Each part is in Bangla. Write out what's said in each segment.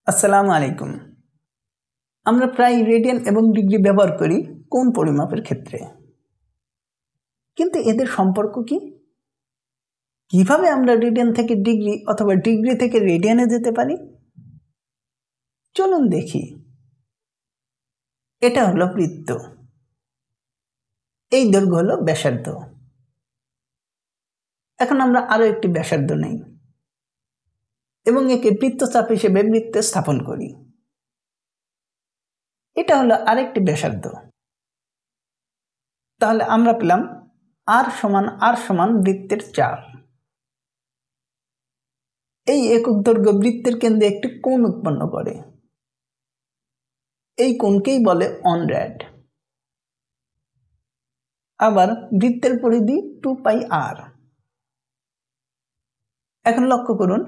আসসালামু আলাইকুম। আমরা প্রায় রেডিয়ান এবং ডিগ্রি ব্যবহার করি কোণ পরিমাপের ক্ষেত্রে, কিন্তু এদের সম্পর্ক কি? কিভাবে আমরা রেডিয়ান থেকে ডিগ্রি অথবা ডিগ্রি থেকে রেডিয়ানে যেতে পারি? চলুন দেখি। এটা হলো বৃত্ত, এই দৈর্ঘ্য হলো ব্যাসার্ধ। এখন আমরা আরো একটি ব্যাসার্ধ নেই এবং একে বৃত্তচাপ হিসেবে বৃত্তে স্থাপন করি। এটা হলো আরেকটি ব্যাসার্ধ। তাহলে আমরা পেলাম r সমান বৃত্তের চাপ। এই একক দৈর্ঘ্য বৃত্তের কেন্দ্রে একটি কোণ উৎপন্ন করে। এই কোণকেই বলে অনর্যাড। আবার বৃত্তের পরিধি 2πr। এখন লক্ষ্য করুন,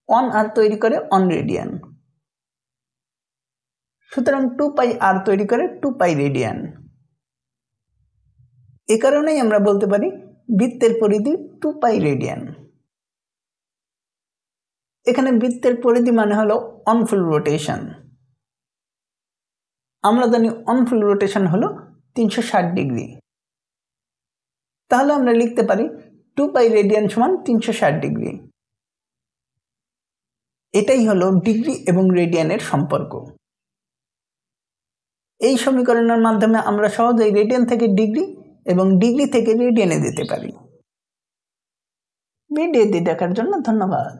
1r তৈরি করে 1 রেডিয়ান, সুতরাং 2πr তৈরি করে 2π রেডিয়ান। এ কারণেই আমরা বলতে পারি বৃত্তের পরিধি 2π রেডিয়ান। এখানে বৃত্তের পরিধি মানে হলো অন ফুল রোটেশন। আমরা জানি অন ফুল রোটেশন হলো 360 ডিগ্রি। তাহলে আমরা লিখতে পারি 2π রেডিয়ান সমান 360 ডিগ্রি। এটাই হলো ডিগ্রি এবং রেডিয়ানের সম্পর্ক। এই সমীকরণের মাধ্যমে আমরা সহজেই রেডিয়ান থেকে ডিগ্রি এবং ডিগ্রি থেকে রেডিয়ানে যেতে পারি। ভিডিওটি দেখার জন্য ধন্যবাদ।